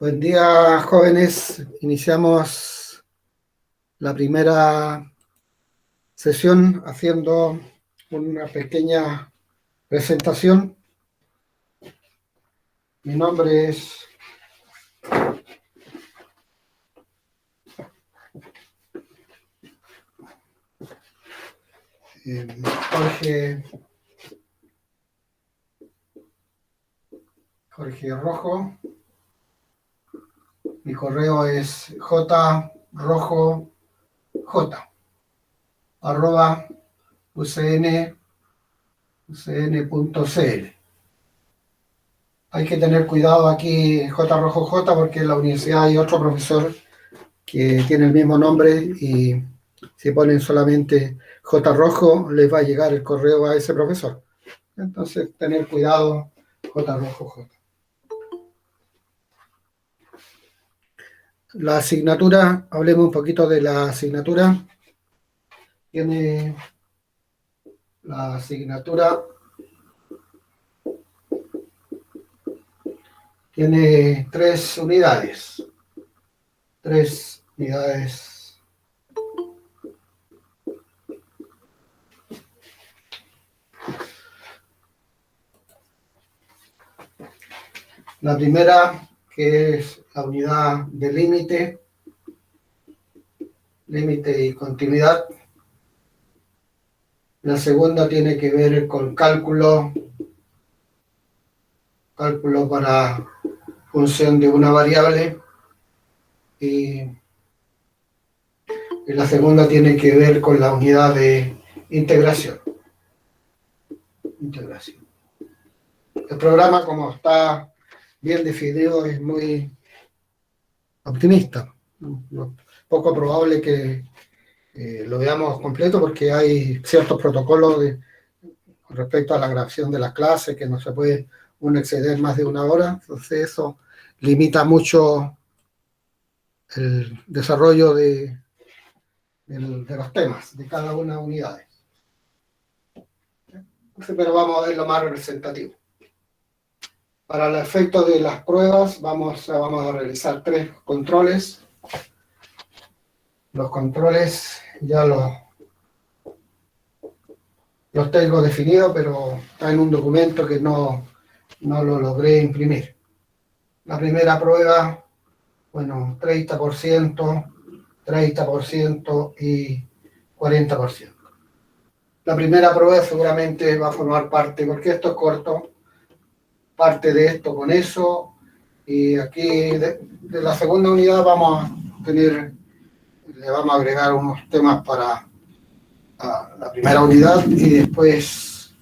Buen día, jóvenes. Iniciamos la primera sesión haciendo una pequeña presentación. Mi nombre es Jorge Rojo. Mi correo es jrojoj@ucn.cl. Hay que tener cuidado aquí, jrojoj, porque en la universidad hay otro profesor que tiene el mismo nombre y si ponen solamente jrojo, les va a llegar el correo a ese profesor. Entonces, tener cuidado, jrojoj. La asignatura, hablemos un poquito de la asignatura. La asignatura tiene 3 unidades. 3 unidades. La primera, que es la unidad de límite y continuidad. La segunda tiene que ver con cálculo para función de una variable. Y la segunda tiene que ver con la unidad de integración. El programa, como está bien definido, es muy optimista. Poco probable que lo veamos completo porque hay ciertos protocolos con respecto a la grabación de las clases que no se puede uno exceder más de 1 hora. Entonces eso limita mucho el desarrollo de los temas de cada una de las unidades. Pero vamos a ver lo más representativo. Para el efecto de las pruebas vamos a realizar 3 controles. Los controles ya los tengo definidos, pero está en un documento que no lo logré imprimir. La primera prueba, 30%, 30% y 40%. La primera prueba seguramente va a formar parte, porque esto es corto, parte de esto con eso, y aquí de la segunda unidad le vamos a agregar unos temas para la primera unidad y después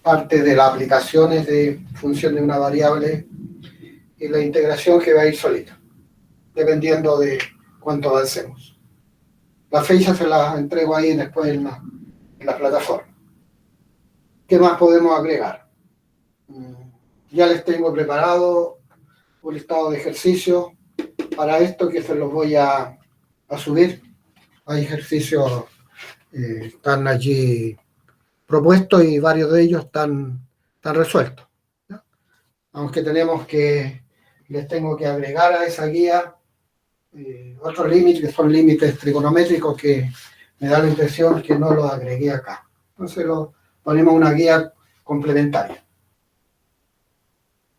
parte de las aplicaciones de función de una variable y la integración que va a ir solita, dependiendo de cuánto avancemos. Las fechas se las entrego ahí después en la plataforma. ¿Qué más podemos agregar? Ya les tengo preparado un listado de ejercicios para esto que se los voy a subir. Hay ejercicios están allí propuestos y varios de ellos están resueltos, ¿no? Aunque les tengo que agregar a esa guía otros límites que son límites trigonométricos que me da la impresión que no los agregué acá. Entonces ponemos una guía complementaria.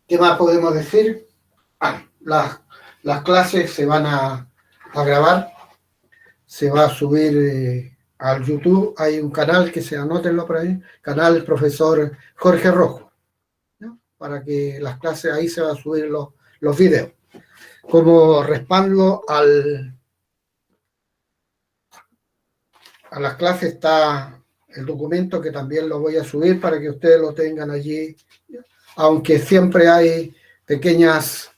¿Qué más podemos decir? Las clases se van a grabar, se va a subir al YouTube. Hay un canal que anótenlo por ahí, canal profesor Jorge Rojo, ¿no? Para que las clases ahí se van a subir los videos. Como respaldo a las clases está el documento que también lo voy a subir para que ustedes lo tengan allí, aunque siempre hay pequeñas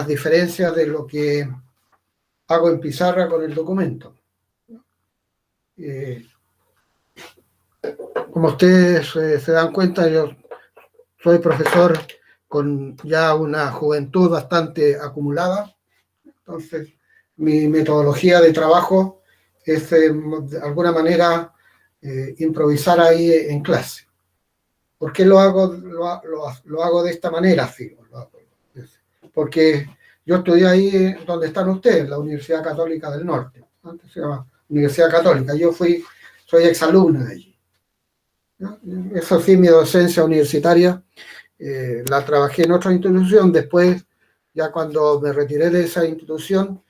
diferencias de lo que hago en pizarra con el documento. Como ustedes se dan cuenta, yo soy profesor con ya una juventud bastante acumulada, entonces mi metodología de trabajo es de alguna manera improvisar ahí en clase. ¿Por qué lo hago de esta manera? porque yo estudié ahí donde están ustedes, la Universidad Católica del Norte. Antes se llama Universidad Católica. Soy exalumno de allí, ¿no? Eso sí, mi docencia universitaria la trabajé en otra institución. Después, ya cuando me retiré de esa institución,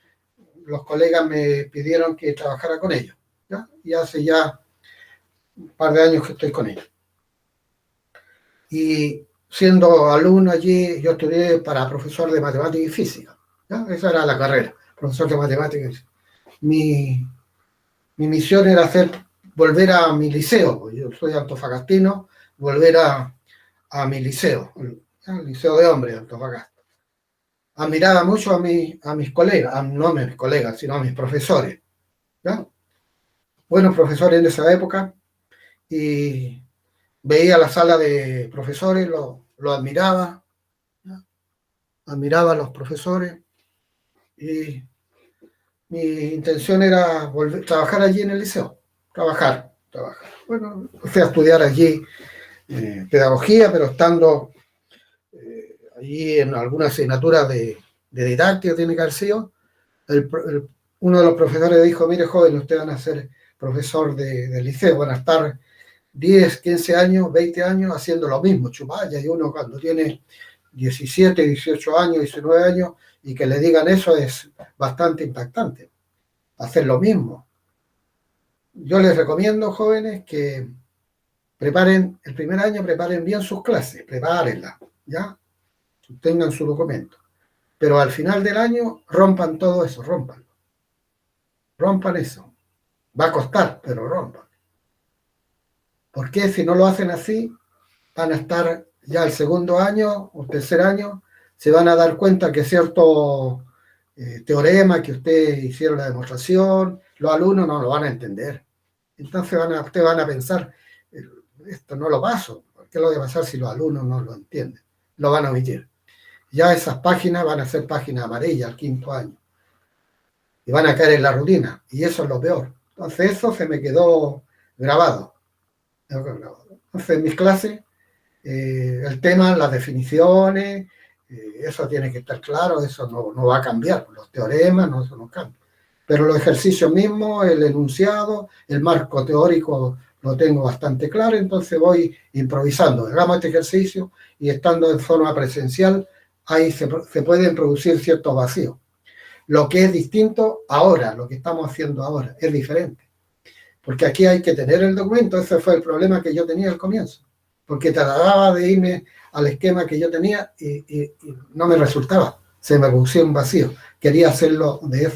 los colegas me pidieron que trabajara con ellos, ¿ya? Y hace ya un par de años que estoy con ellos. Y siendo alumno allí, yo estudié para profesor de matemática y física, ¿ya? Esa era la carrera, profesor de matemática y física. Mi misión era volver a mi liceo, pues yo soy antofagastino, volver a mi liceo, el Liceo de Hombres de Antofagasta. Admiraba mucho a mis colegas, no a mis colegas, sino a mis profesores, ¿ya? Buenos profesores en esa época, y veía la sala de profesores, lo admiraba, ¿ya? Admiraba a los profesores, y mi intención era trabajar allí en el liceo, trabajar. Bueno, fui a estudiar allí pedagogía, pero estando allí en alguna asignatura de didáctica tiene que haber sido, uno de los profesores dijo: mire, joven, usted van a ser profesor de liceo, van a estar 10, 15 años, 20 años haciendo lo mismo, chupalla, y uno cuando tiene 17, 18 años, 19 años, y que le digan eso es bastante impactante, hacer lo mismo. Yo les recomiendo, jóvenes, que preparen, el primer año preparen bien sus clases, prepárenlas, ¿ya? Tengan su documento. Pero al final del año rompan todo eso, rompan eso. Va a costar, pero rompan. Porque si no lo hacen así, van a estar ya el segundo año o tercer año, se van a dar cuenta que cierto teorema que ustedes hicieron la demostración, los alumnos no lo van a entender. Entonces ustedes van a pensar: esto no lo paso, ¿qué lo voy a pasar si los alumnos no lo entienden? Lo van a omitir. Ya esas páginas van a ser páginas amarillas al quinto año. Y van a caer en la rutina. Y eso es lo peor. Entonces eso se me quedó grabado. Entonces en mis clases, el tema, las definiciones, eso tiene que estar claro, eso no va a cambiar. Los teoremas, no, eso no cambia. Pero los ejercicios mismos, el enunciado, el marco teórico lo tengo bastante claro, entonces voy improvisando. Hagamos este ejercicio y estando en forma presencial, ahí se pueden producir ciertos vacíos. Lo que es distinto ahora, lo que estamos haciendo ahora, es diferente. Porque aquí hay que tener el documento, ese fue el problema que yo tenía al comienzo. Porque trataba de irme al esquema que yo tenía y no me resultaba. Se me producía un vacío. Quería hacerlo de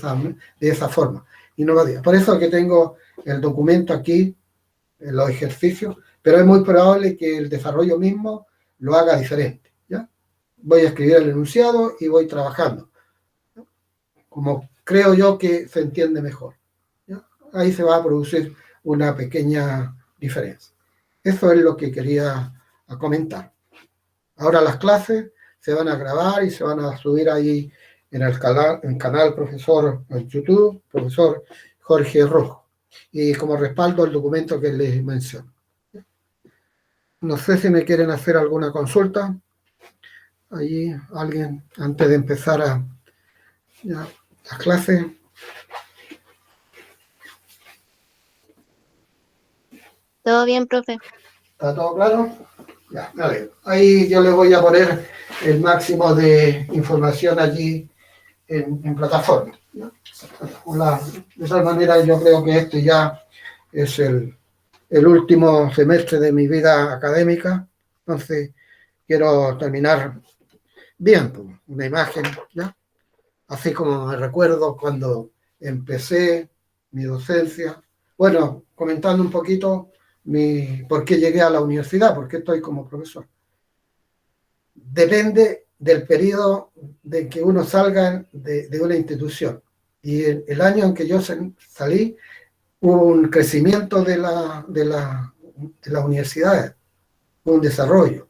esa forma. Y no lo hacía. Por eso que tengo el documento aquí, los ejercicios, pero es muy probable que el desarrollo mismo lo haga diferente, ¿ya? Voy a escribir el enunciado y voy trabajando, ¿ya? Como creo yo que se entiende mejor, ¿ya? Ahí se va a producir una pequeña diferencia. Eso es lo que quería comentar. Ahora las clases se van a grabar y se van a subir ahí en el canal profesor en YouTube, profesor Jorge Rojo, y como respaldo el documento que les menciono. No sé si me quieren hacer alguna consulta. Allí alguien, antes de empezar las clases. Todo bien, profe. ¿Está todo claro? Ya, vale. Ahí yo le voy a poner el máximo de información allí en plataforma, ¿no? De tal manera yo creo que este ya es el último semestre de mi vida académica, entonces quiero terminar bien, pues, una imagen, ¿ya? Así como me recuerdo cuando empecé mi docencia. Bueno, comentando un poquito por qué llegué a la universidad, por qué estoy como profesor. Depende del periodo de que uno salga de una institución. Y el año en que yo salí, hubo un crecimiento de las universidades, un desarrollo.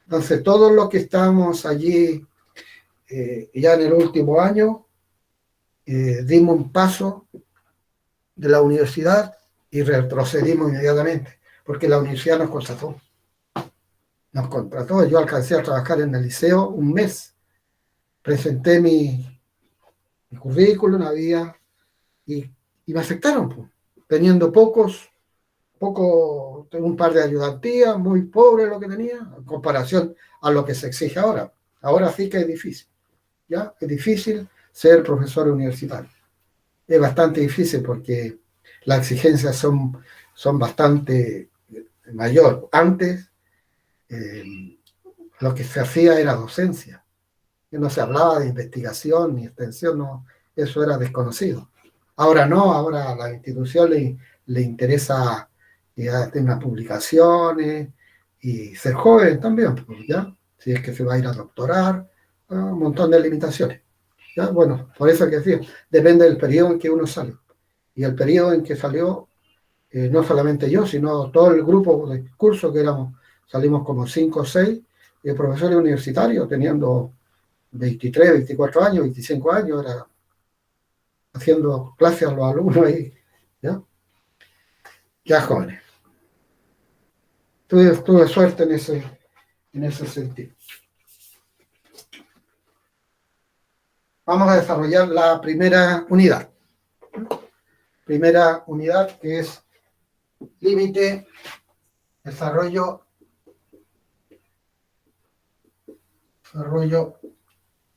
Entonces, todos los que estamos allí ya en el último año, dimos un paso de la universidad y retrocedimos inmediatamente, porque la universidad nos contrató. Yo alcancé a trabajar en el liceo un mes presenté mi currículum, y me aceptaron, pues, teniendo un par de ayudantías, muy pobre lo que tenía, en comparación a lo que se exige ahora. Ahora sí que es difícil, ¿ya? Es difícil ser profesor universitario. Es bastante difícil porque las exigencias son bastante mayor. Antes, lo que se hacía era docencia. No se hablaba de investigación ni extensión, no, eso era desconocido. Ahora no, ahora a la institución le interesa tener publicaciones y ser joven también, pues, ¿ya? Si es que se va a ir a doctorar, un montón de limitaciones. ¿Ya? Bueno, por eso que decía, depende del periodo en que uno sale. Y el periodo en que salió, no solamente yo, sino todo el grupo de curso que salimos como 5 o 6 profesores universitarios, teniendo 23, 24 años, 25 años, era haciendo clases a los alumnos ahí, ¿ya? Ya jóvenes. Tuve suerte en ese sentido. Vamos a desarrollar la primera unidad. Primera unidad que es límite, desarrollo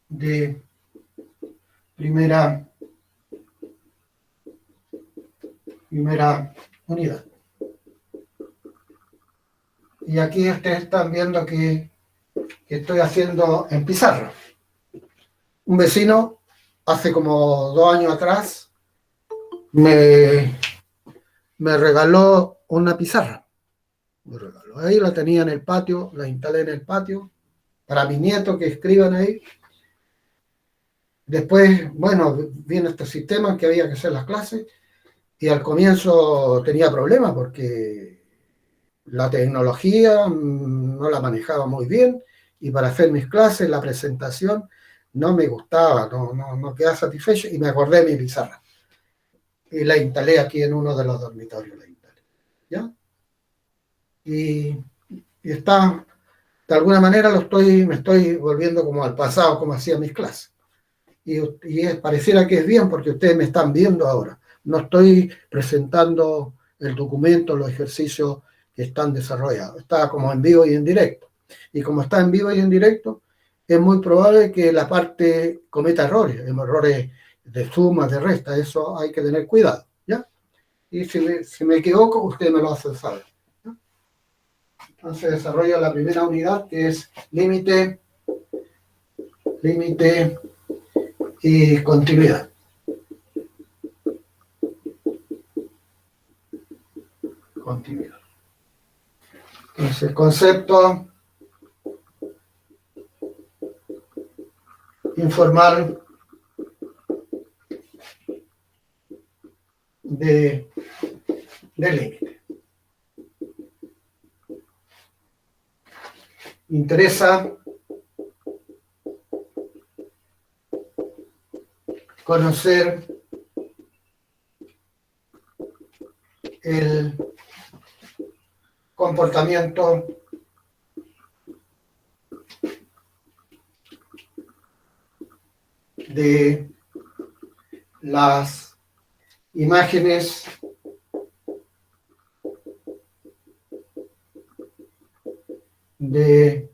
de primera unidad. Y aquí ustedes están viendo que estoy haciendo en pizarra. Un vecino, hace como 2 años atrás, me regaló una pizarra. Me regaló. Ahí la tenía en el patio, la instalé en el patio, para mis nietos que escriban ahí. Después, bueno, viene este sistema en que había que hacer las clases, y al comienzo tenía problemas porque la tecnología no la manejaba muy bien, y para hacer mis clases, la presentación, no me gustaba, no quedaba satisfecho, y me acordé de mi pizarra. Y la instalé aquí en uno de los dormitorios, ¿ya? Y está, de alguna manera me estoy volviendo como al pasado, como hacía mis clases. Pareciera que es bien porque ustedes me están viendo ahora. No estoy presentando el documento, los ejercicios que están desarrollados. Está como en vivo y en directo. Y como está en vivo y en directo, es muy probable que la parte cometa errores de suma, de resta. Eso hay que tener cuidado, ¿ya? Y si me equivoco, usted me lo hace saber, ¿ya? Entonces desarrolla la primera unidad, que es límite y continuidad. Entonces, concepto informal de límite. Interesa conocer el comportamiento de las imágenes de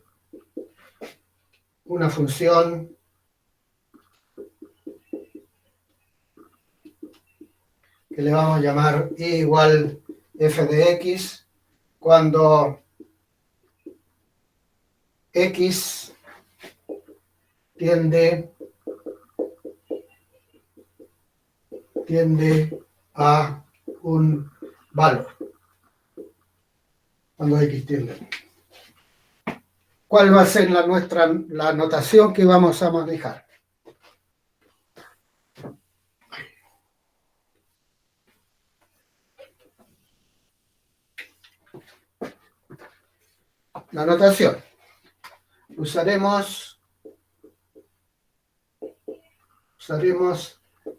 una función que le vamos a llamar y igual f de x, cuando x tiende a un valor. Cuando x tiende. ¿Cuál va a ser la notación que vamos a manejar? La notación. Usaremos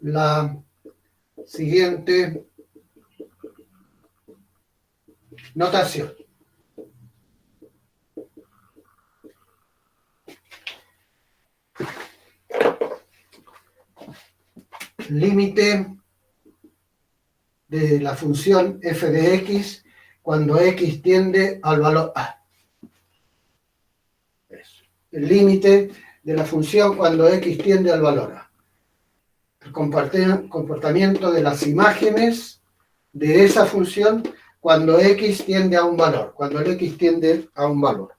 la siguiente notación. límite de la función f de x cuando x tiende al valor a. Eso. El límite de la función cuando x tiende al valor a. El comportamiento de las imágenes de esa función cuando x tiende a un valor, cuando el x tiende a un valor.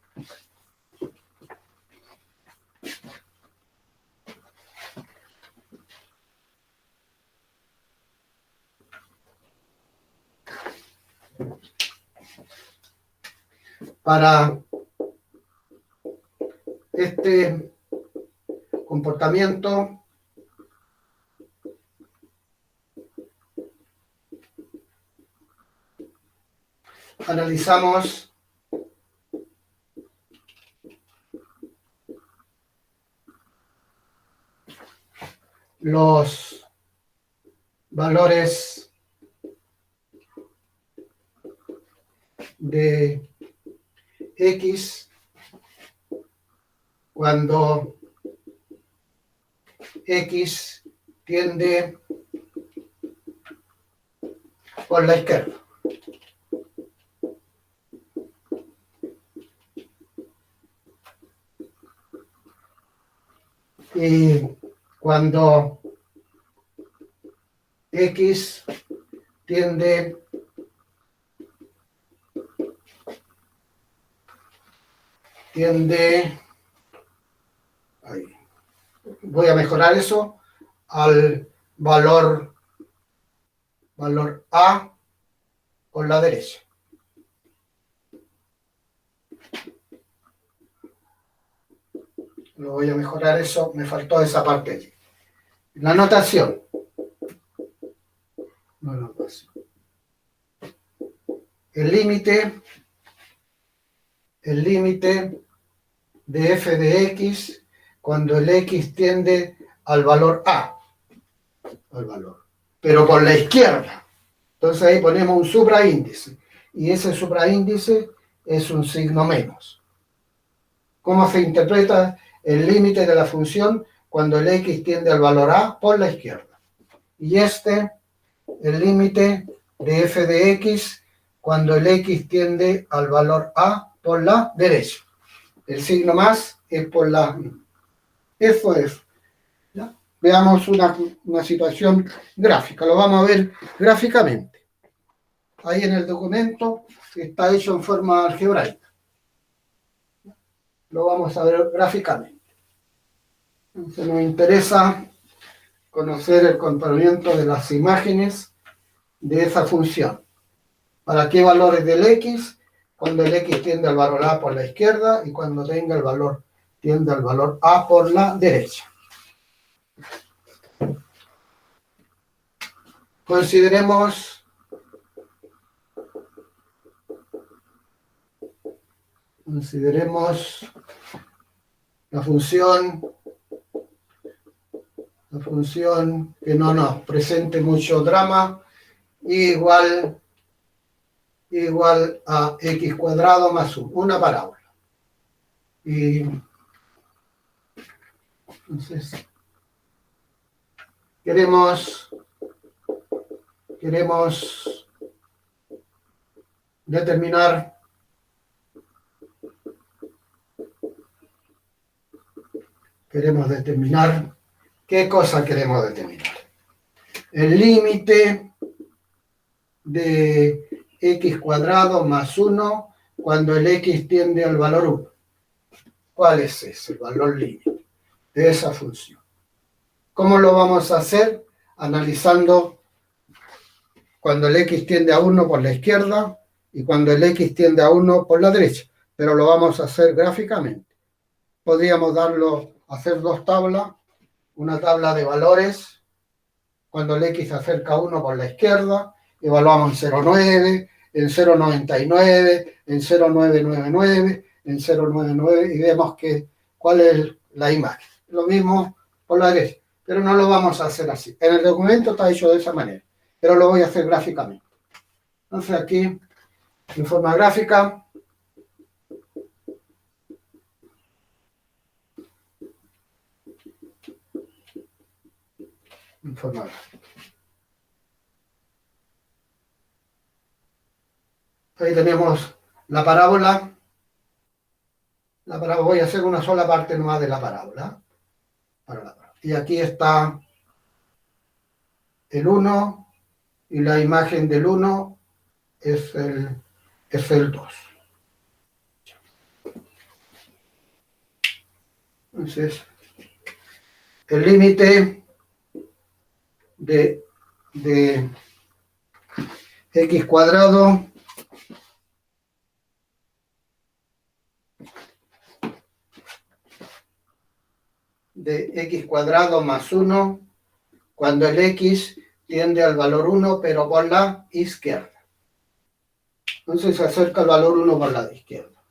Para este comportamiento analizamos los valores de x cuando x tiende por la izquierda. Y cuando x tiende ahí, voy a mejorar eso al valor A por la derecha. Lo voy a mejorar eso, me faltó esa parte allí. La notación. El límite de f de x cuando el x tiende al valor A, pero por la izquierda. Entonces ahí ponemos un supraíndice, y ese supraíndice es un signo menos. ¿Cómo se interpreta el límite de la función cuando el x tiende al valor A por la izquierda? Y el límite de f de x cuando el x tiende al valor A por la derecha. El signo más es por la... Eso es. ¿Ya? Veamos una situación gráfica. Lo vamos a ver gráficamente. Ahí en el documento está hecho en forma algebraica. Lo vamos a ver gráficamente. Entonces nos interesa conocer el comportamiento de las imágenes de esa función. ¿Para qué valores del x? Cuando el x tiende al valor A por la izquierda y cuando tenga el valor tiende al valor A por la derecha. Consideremos la función que no nos presente mucho drama, igual a x cuadrado más 1, una parábola. Y entonces queremos determinar qué cosa queremos determinar. El límite de x cuadrado más 1 cuando el x tiende al valor 1. ¿Cuál es ese? El valor límite de esa función. ¿Cómo lo vamos a hacer? Analizando cuando el x tiende a 1 por la izquierda y cuando el x tiende a 1 por la derecha. Pero lo vamos a hacer gráficamente. Podríamos hacer dos tablas. Una tabla de valores cuando el x se acerca a 1 por la izquierda. Evaluamos en 0,9, en 0,99, en 0,999, en 0,99 y vemos cuál es la imagen. Lo mismo por la derecha, pero no lo vamos a hacer así. En el documento está hecho de esa manera, pero lo voy a hacer gráficamente. Entonces aquí, en forma gráfica, informal. Ahí tenemos la parábola. Voy a hacer una sola parte nomás de la parábola. Y aquí está el 1 y la imagen del 1 es el 2. Entonces, el límite de x cuadrado de x cuadrado más 1 cuando el x tiende al valor 1 pero por la izquierda. Entonces se acerca al valor 1 por la izquierda.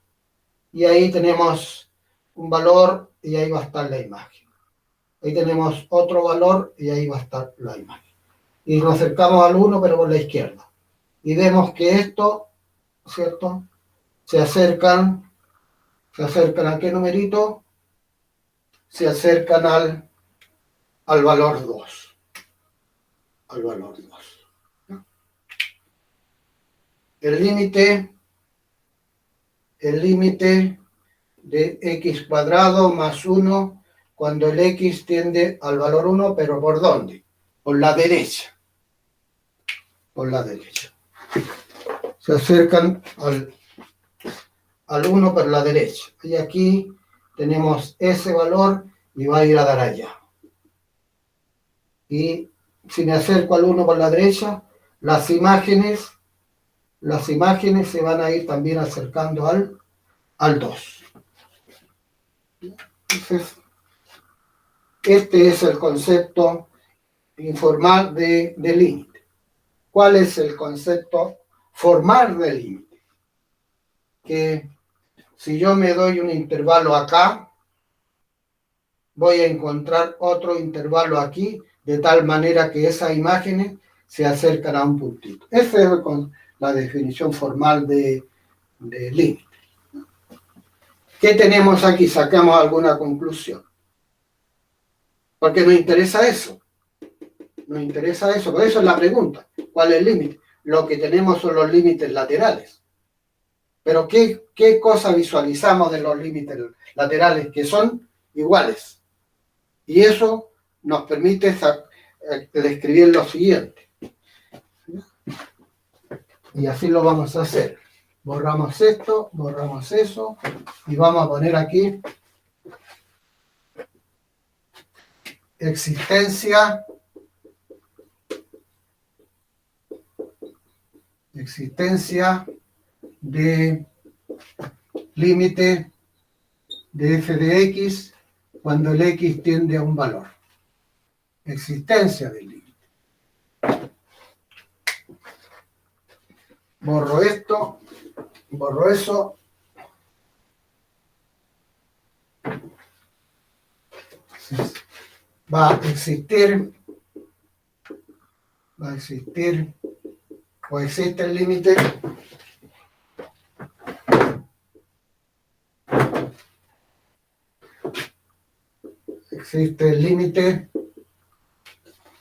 Y ahí tenemos un valor y ahí va a estar la imagen. Ahí tenemos otro valor y ahí va a estar la imagen. Y nos acercamos al 1 pero por la izquierda. Y vemos que esto, ¿cierto? Se acercan ¿a qué numerito? Se acercan al valor 2. Al valor 2. El límite de x cuadrado más 1 cuando el x tiende al valor 1, pero ¿por dónde? Por la derecha. Por la derecha. Se acercan al 1 por la derecha. Y aquí tenemos ese valor y va a ir a dar allá. Y si me acerco al 1 por la derecha, las imágenes se van a ir también acercando al 2. Entonces, este es el concepto informal de límite. ¿Cuál es el concepto formal de límite? Que si yo me doy un intervalo acá, voy a encontrar otro intervalo aquí, de tal manera que esas imágenes se acercan a un puntito. Esa es la definición formal de límite. ¿Qué tenemos aquí? Sacamos alguna conclusión. Porque nos interesa eso. Nos interesa eso. Por eso es la pregunta. ¿Cuál es el límite? Lo que tenemos son los límites laterales. Pero ¿qué cosa visualizamos de los límites laterales? Que son iguales. Y eso nos permite describir lo siguiente. Y así lo vamos a hacer. Borramos esto, borramos eso, y vamos a poner aquí existencia de límite de f de x cuando el x tiende a un valor. Existencia del límite. Borro esto, borro eso. Va a existir o existe el límite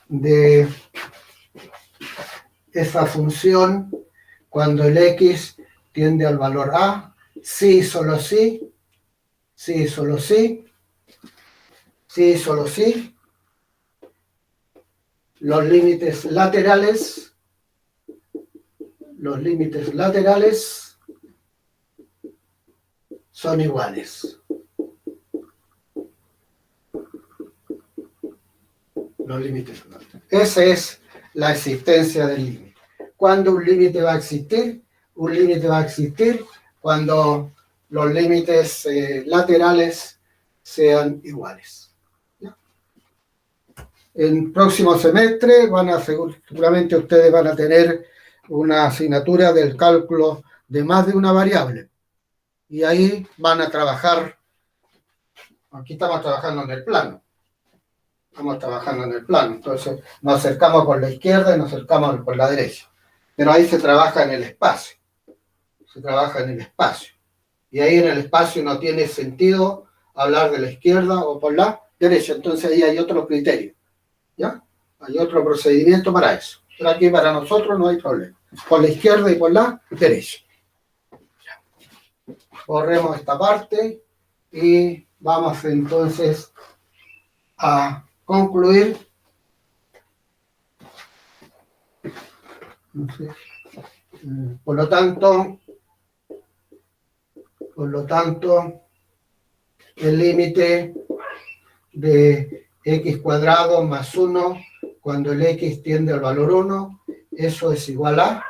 de esa función cuando el x tiende al valor a, sí, solo sí, sí, solo sí, sí, solo sí. Los límites laterales son iguales. Los límites laterales. Esa es la existencia del límite. ¿Cuándo un límite va a existir? Un límite va a existir cuando los límites laterales sean iguales. ¿Ya? En próximo semestre seguramente ustedes van a tener una asignatura del cálculo de más de una variable. Y ahí van a trabajar, aquí estamos trabajando en el plano. Estamos trabajando en el plano, entonces nos acercamos por la izquierda y nos acercamos por la derecha. Pero ahí se trabaja en el espacio. Se trabaja en el espacio. Y ahí en el espacio no tiene sentido hablar de la izquierda o por la derecha. Entonces ahí hay otro criterio. ¿Ya? Hay otro procedimiento para eso. Pero aquí para nosotros no hay problema. Por la izquierda y por la derecha. Borremos esta parte y vamos entonces a concluir. Por lo tanto, el límite de x cuadrado más 1 cuando el x tiende al valor 1, eso es igual a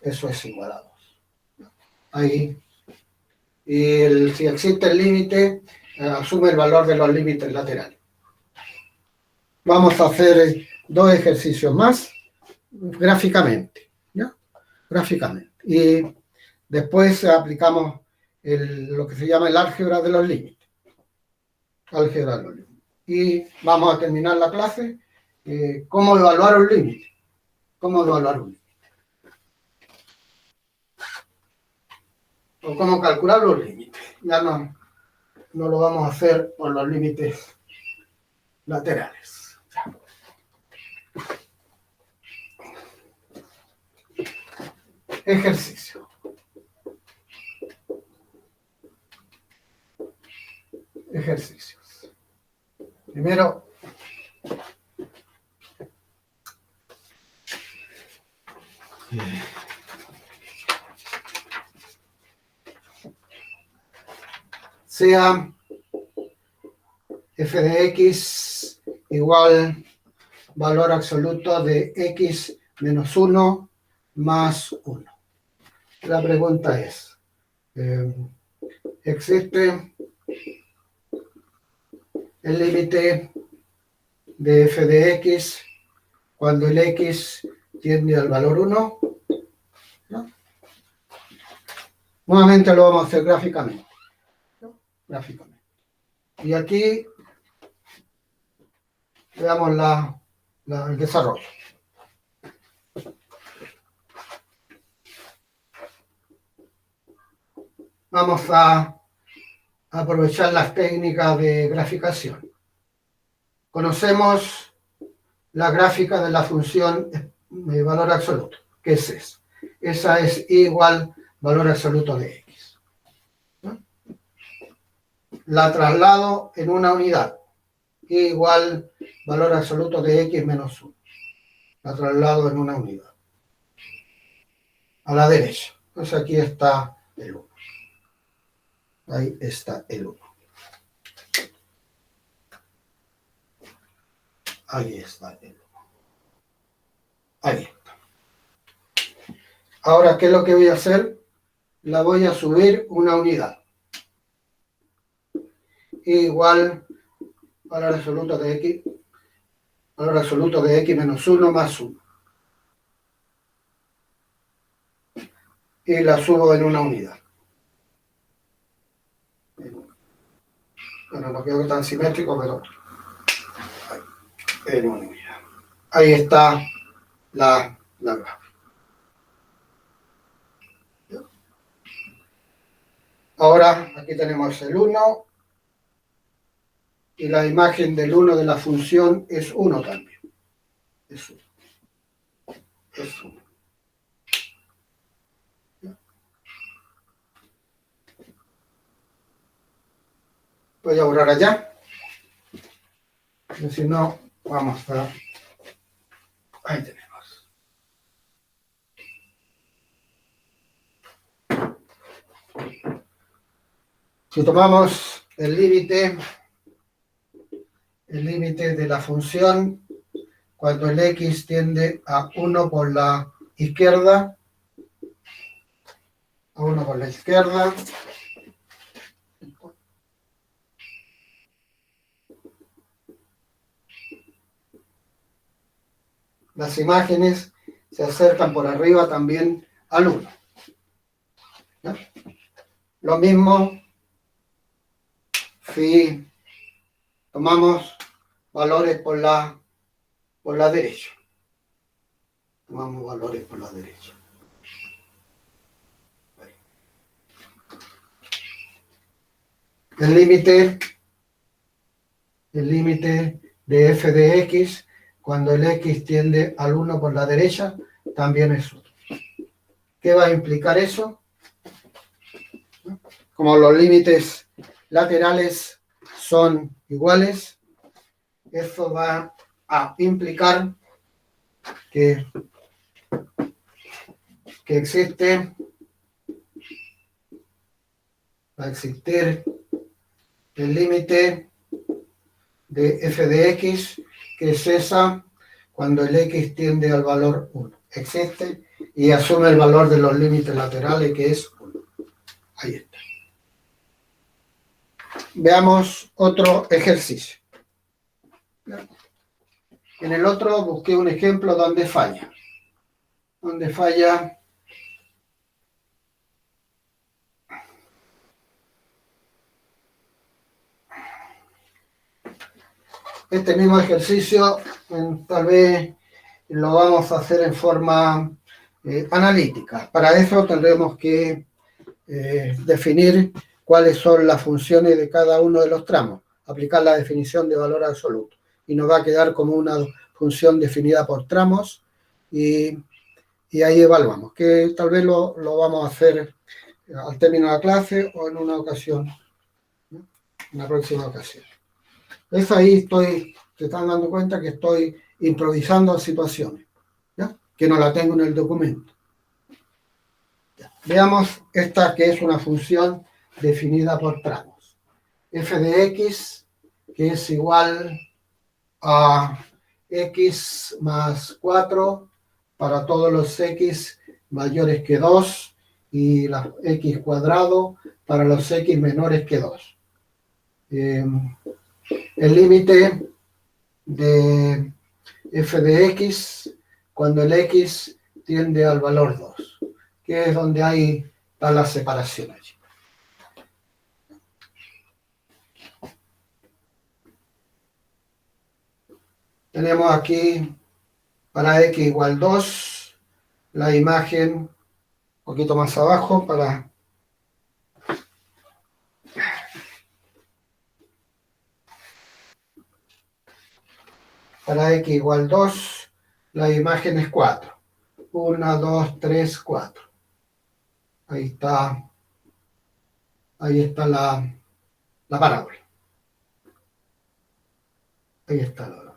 2. Ahí. Y si existe el límite, asume el valor de los límites laterales. Vamos a hacer 2 ejercicios más gráficamente, ¿ya? Gráficamente. Y después aplicamos lo que se llama el álgebra de los límites. Álgebra de los límites. Y vamos a terminar la clase. ¿Cómo evaluar un límite? ¿Cómo evaluar un límite? O cómo calcular los límites. Ya no lo vamos a hacer por los límites laterales. Ejercicio. Ejercicios. Primero, sea f de x igual valor absoluto de x menos 1 más 1. La pregunta es, ¿existe el límite de f de x cuando el x tiende al valor 1? ¿No? Nuevamente lo vamos a hacer gráficamente. Y aquí veamos el desarrollo. Vamos a aprovechar las técnicas de graficación. Conocemos la gráfica de la función de valor absoluto. ¿Qué es eso? Esa es igual valor absoluto de x. ¿No? La traslado en una unidad. Igual valor absoluto de x menos 1. La traslado en una unidad. A la derecha. Pues aquí está el 1. Ahí está el 1. Ahí está el 1. Ahí está. Ahora, ¿qué es lo que voy a hacer? La voy a subir una unidad. Igual valor absoluto de x. Valor absoluto de x menos 1 más 1. Y la subo en una unidad. Bueno, no quedó tan simétrico, pero en una unidad. Ahí está la gráfica. Ahora, aquí tenemos el 1. Y la imagen del 1 de la función es 1 también. Es 1. Es 1. Voy a borrar allá. Y si no, vamos a... Ahí tenemos. Si tomamos el límite de la función, cuando el x tiende a 1 por la izquierda, las imágenes se acercan por arriba también al 1. ¿Ya? Lo mismo si tomamos valores por la derecha. Tomamos valores por la derecha. El límite de f de x cuando el x tiende al 1 por la derecha, también es 1. ¿Qué va a implicar eso? Como los límites laterales son iguales, eso va a implicar que va a existir el límite de f de x, que es esa cuando el x tiende al valor 1. Existe y asume el valor de los límites laterales, que es 1. Ahí está. Veamos otro ejercicio. En el otro busqué un ejemplo donde falla. Donde falla este mismo ejercicio, tal vez lo vamos a hacer en forma analítica. Para eso tendremos que definir cuáles son las funciones de cada uno de los tramos, aplicar la definición de valor absoluto. Y nos va a quedar como una función definida por tramos y ahí evaluamos, que tal vez lo vamos a hacer al término de la clase o en una ocasión, ¿no? En una próxima ocasión. Eso ahí se están dando cuenta que estoy improvisando situaciones, ¿ya? Que no la tengo en el documento. Ya. Veamos esta, que es una función definida por tramos. F de x, que es igual a x más 4 para todos los x mayores que 2 y la x cuadrado para los x menores que 2. El límite de f de x cuando el x tiende al valor 2, que es donde está la separación allí. Tenemos aquí para x igual 2 la imagen un poquito más abajo para x igual 2, la imagen es 4. 1, 2, 3, 4. Ahí está la parábola. Ahí está la parábola.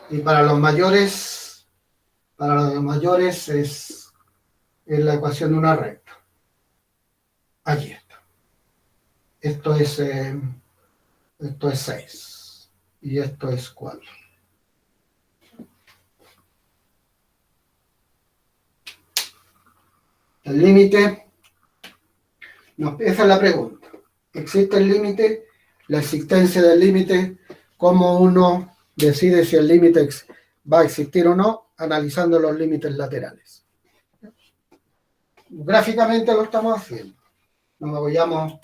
Y para los mayores es la ecuación de una recta. Allí está. Esto es 6 y esto es 4. El límite, esa es la pregunta. ¿Existe el límite? La existencia del límite, ¿cómo uno decide si el límite va a existir o no? Analizando los límites laterales. Gráficamente lo estamos haciendo. Nos apoyamos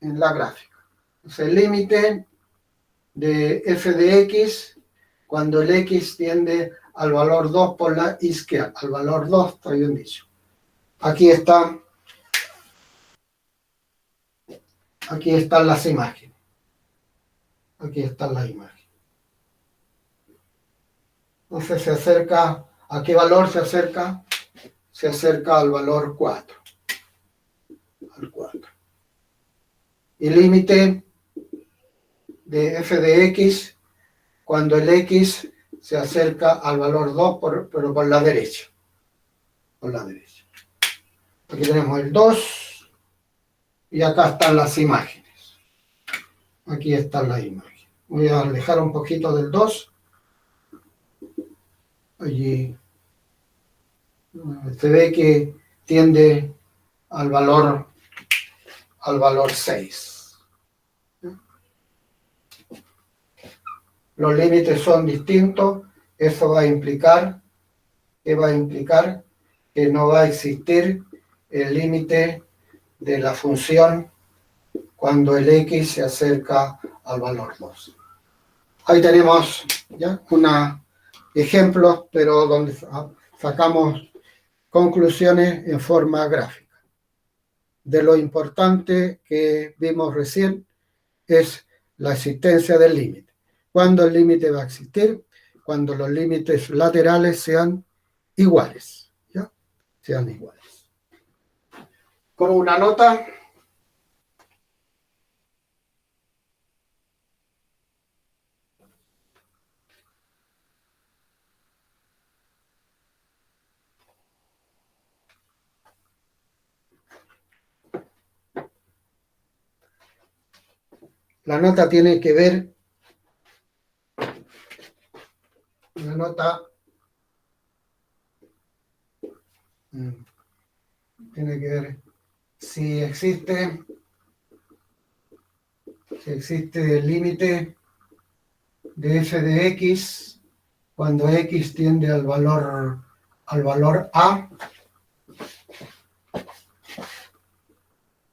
en la gráfica. Entonces, el límite de f de x cuando el x tiende al valor 2 por la izquierda. Al valor 2, está bien dicho. Aquí están las imágenes. Aquí están las imágenes. Entonces se acerca, ¿a qué valor se acerca? Se acerca al valor 4. Al 4. Y límite de f de x cuando el x se acerca al valor 2, pero por la derecha. Por la derecha. Aquí tenemos el 2 y acá están las imágenes. Aquí están las imágenes. Voy a alejar un poquito del 2. Allí se ve que tiende al valor 6. Los límites son distintos. Eso va a implicar que no va a existir el límite de la función cuando el x se acerca al valor 2. Ahí tenemos ya ejemplos, pero donde sacamos conclusiones en forma gráfica. De lo importante que vimos recién es la existencia del límite. ¿Cuándo el límite va a existir? cuando los límites laterales sean iguales, ¿ya? Sean iguales. Como una nota, la nota tiene que ver, la nota tiene que ver si existe el límite de f de x cuando x tiende al valor a.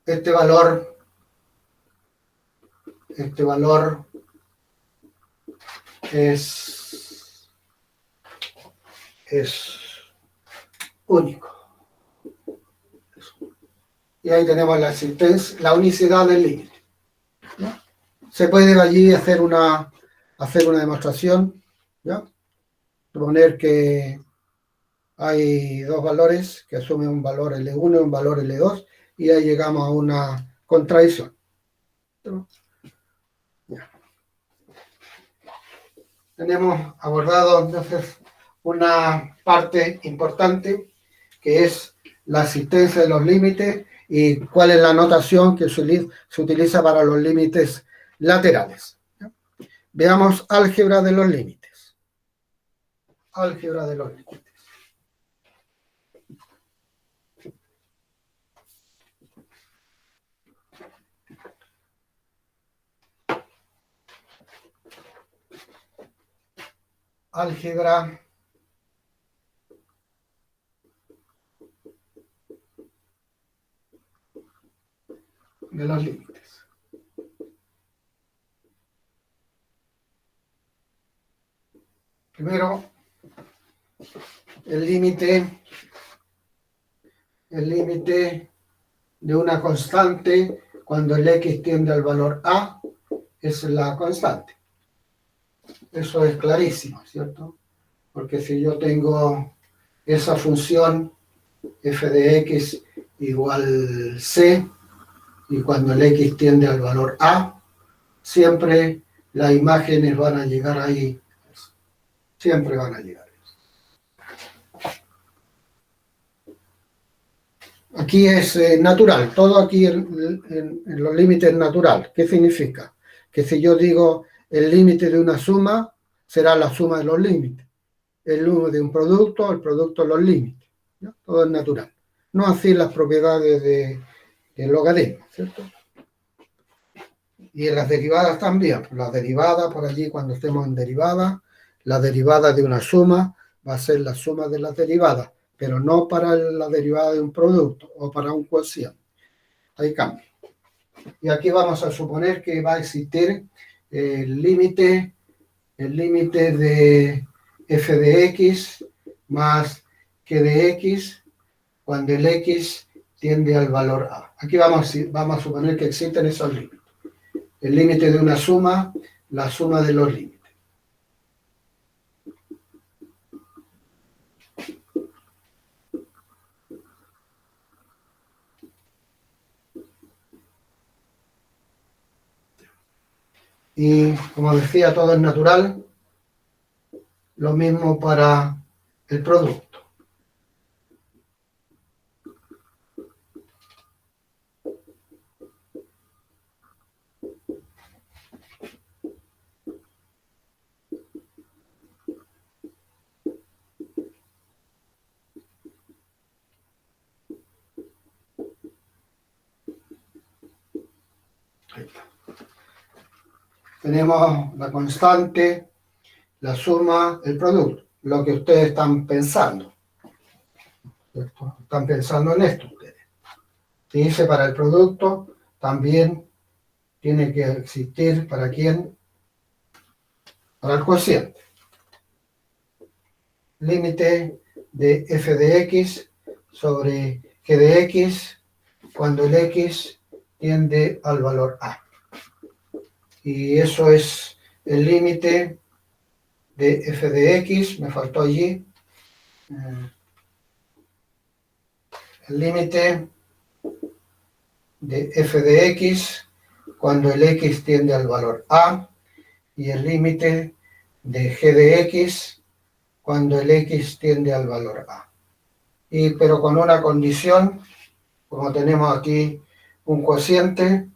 Este valor es único. Y ahí tenemos la existencia, la unicidad del límite, ¿ya? Se puede allí hacer una demostración, ¿ya? Suponer que hay dos valores que asumen un valor L1 y un valor L2, y ahí llegamos a una contradicción. Ya. Tenemos abordado entonces una parte importante que es la existencia de los límites y cuál es la notación que se utiliza para los límites laterales. ¿Ya? Veamos álgebra de los límites. Álgebra de los límites. Álgebra de los límites. Primero, el límite de una constante cuando el x tiende al valor a es la constante. Eso es clarísimo, ¿cierto? Porque si yo tengo esa función f de x igual c, y cuando el x tiende al valor a, siempre las imágenes van a llegar ahí. Siempre van a llegar. Aquí es natural, todo aquí en los límites es natural. ¿Qué significa? Que si yo digo el límite de una suma, será la suma de los límites. El uno de un producto, el producto de los límites. ¿No? Todo es natural. No así las propiedades del logaritmo, ¿cierto? Y en las derivadas también. Las derivadas, por allí cuando estemos en derivadas, la derivada de una suma va a ser la suma de las derivadas, pero no para la derivada de un producto o para un cociente. Hay cambio. Y aquí vamos a suponer que va a existir el límite de f de x más g de x cuando el x tiende al valor a. Aquí vamos a suponer que existen esos límites. El límite de una suma, la suma de los límites. Y como decía, todo es natural. Lo mismo para el producto. Ahí está. Tenemos la constante, la suma, el producto, lo que ustedes están pensando. ¿Cierto? Están pensando en esto ustedes. Si dice para el producto, también tiene que existir para quién, para el cociente. Límite de f de x sobre g de x cuando el x tiende al valor a. Y eso es el límite de f de x, me faltó allí, el límite de f de x cuando el x tiende al valor a, y el límite de g de x cuando el x tiende al valor a. Pero con una condición, como tenemos aquí un cociente,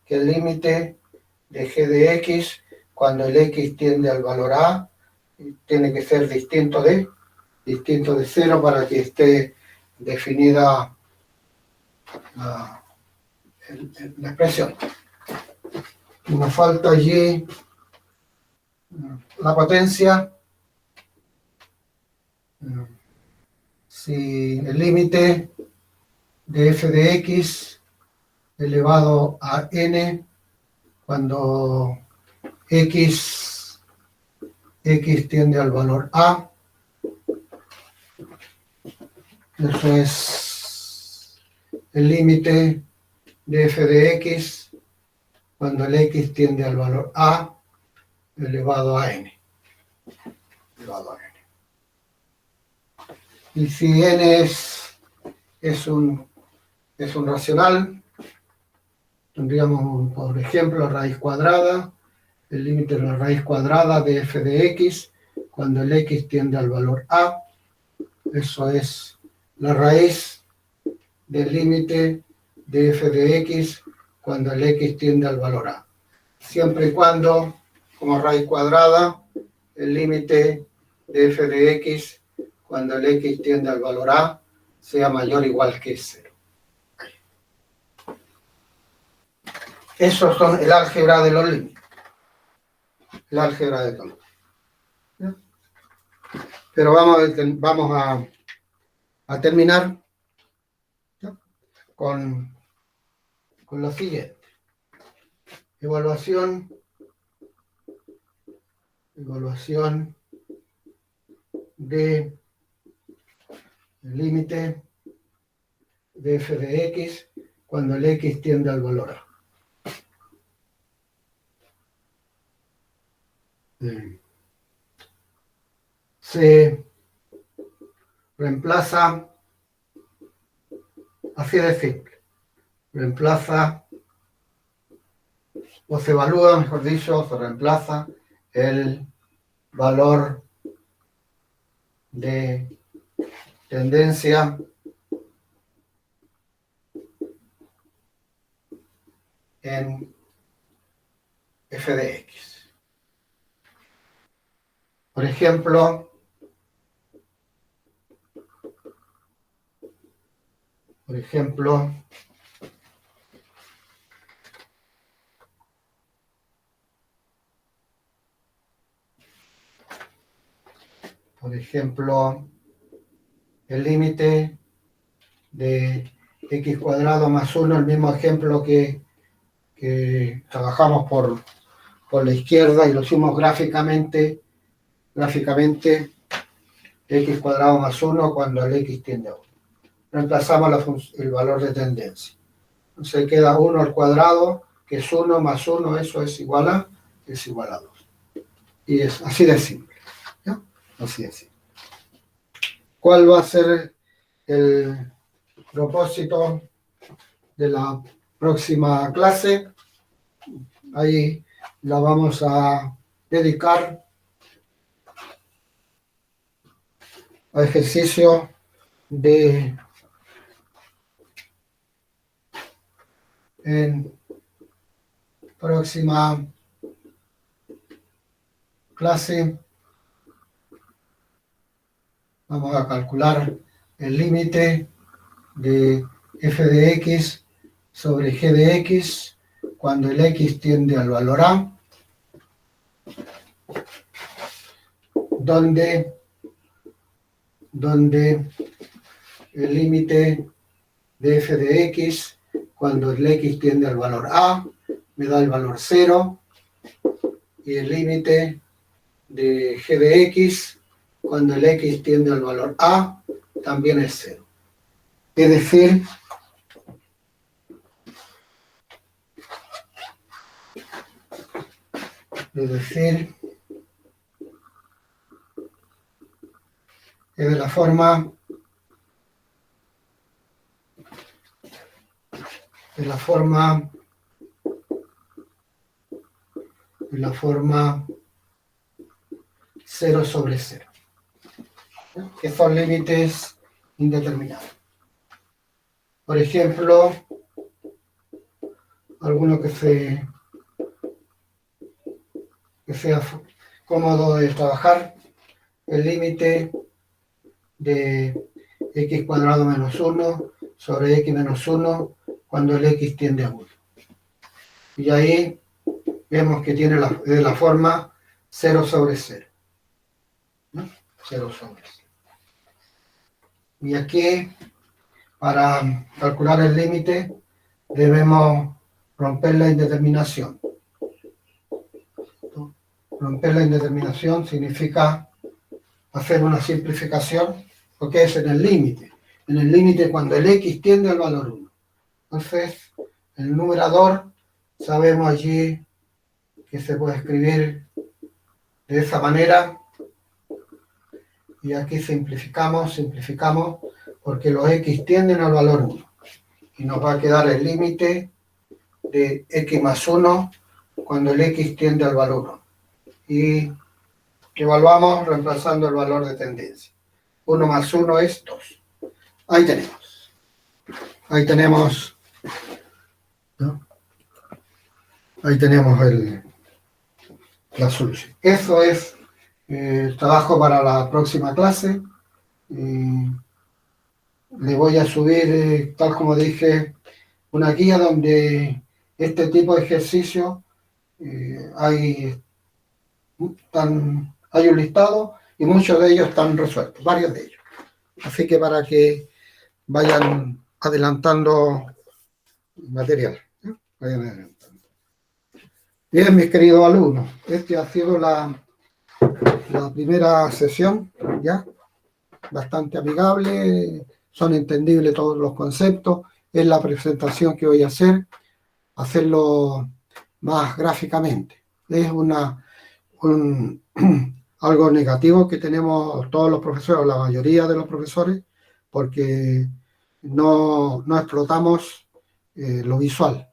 que el límite de g de x cuando el x tiende al valor a tiene que ser distinto de 0 para que esté definida la expresión. Y nos falta allí la potencia. Si el límite de f de x elevado a n cuando x tiende al valor a, eso es el límite de f de x cuando el x tiende al valor a elevado a n. Y si n es un racional, tendríamos, por ejemplo, raíz cuadrada, el límite de la raíz cuadrada de f de x cuando el x tiende al valor a, eso es la raíz del límite de f de x cuando el x tiende al valor a. Siempre y cuando, como raíz cuadrada, el límite de f de x cuando el x tiende al valor a sea mayor o igual que 0. Esos son el álgebra de los límites. El álgebra de los límites. Pero vamos a terminar con lo siguiente. Evaluación de el límite de f de x cuando el x tiende al valor a. Se reemplaza, así de simple, o se evalúa, mejor dicho, o se reemplaza el valor de tendencia en f de x. Por ejemplo, el límite de x cuadrado más 1, el mismo ejemplo que trabajamos por la izquierda y lo hicimos gráficamente, x cuadrado más 1 cuando el x tiende a 1. Reemplazamos el valor de tendencia. Entonces queda 1 al cuadrado, que es 1 más 1, eso es igual a 2. Y es así de simple. ¿Ya? Así de simple. ¿Cuál va a ser el propósito de la próxima clase? Ahí la vamos a dedicar a ejercicio en próxima clase. Vamos a calcular el límite de f de x sobre g de x cuando el x tiende al valor a, donde el límite de f de x cuando el x tiende al valor a me da el valor 0, y el límite de g de x cuando el x tiende al valor a también es 0. Es decir, es de la forma 0 sobre 0, que son límites indeterminados. Por ejemplo, alguno que sea cómodo de trabajar, el límite de x cuadrado menos 1 sobre x menos 1 cuando el x tiende a 1. Y ahí vemos que tiene la forma 0 sobre 0. ¿No? 0 sobre 0. Y aquí, para calcular el límite, debemos romper la indeterminación. Romper la indeterminación significa hacer una simplificación, porque es en el límite. En el límite cuando el x tiende al valor 1. Entonces, el numerador, sabemos allí que se puede escribir de esa manera. Y aquí simplificamos, porque los x tienden al valor 1. Y nos va a quedar el límite de x más 1 cuando el x tiende al valor 1. Y evaluamos reemplazando el valor de tendencia. 1 más 1 es 2. Ahí tenemos, ¿no? Ahí tenemos la solución. Eso es el trabajo para la próxima clase. Le voy a subir, tal como dije, una guía donde este tipo de ejercicio hay un listado y muchos de ellos están resueltos, varios de ellos. Así que para que vayan adelantando material. Vayan adelantando. Bien, mis queridos alumnos, esta ha sido la primera sesión, ya, bastante amigable, son entendibles todos los conceptos. Es la presentación que voy a hacerlo más gráficamente. Es algo negativo que tenemos todos los profesores, o la mayoría de los profesores, porque no explotamos lo visual,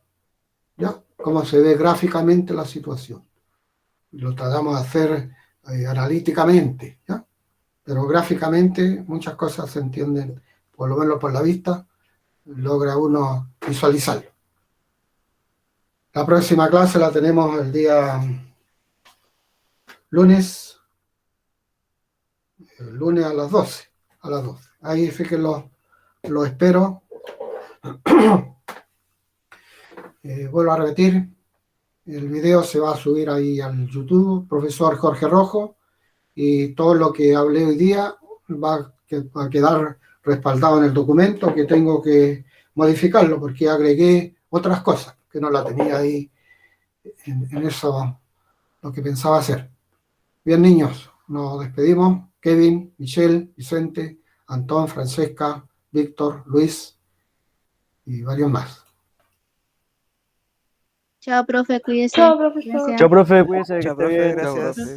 ¿ya? Cómo se ve gráficamente la situación. Lo tratamos de hacer analíticamente, ¿ya? Pero gráficamente muchas cosas se entienden, por lo menos por la vista, logra uno visualizarlo. La próxima clase la tenemos el día lunes a las 12. Ahí sí que lo espero. Vuelvo a repetir, el video se va a subir ahí al YouTube, profesor Jorge Rojo, y todo lo que hablé hoy día va a quedar respaldado en el documento, que tengo que modificarlo porque agregué otras cosas que no la tenía ahí en eso, lo que pensaba hacer. Bien, niños, nos despedimos. Kevin, Michelle, Vicente, Antón, Francesca, Víctor, Luis y varios más. Chao, profe, cuídese. Chao, profesor. Gracias. Chao, profe, cuídese, que Chao, esté profe, bien. gracias.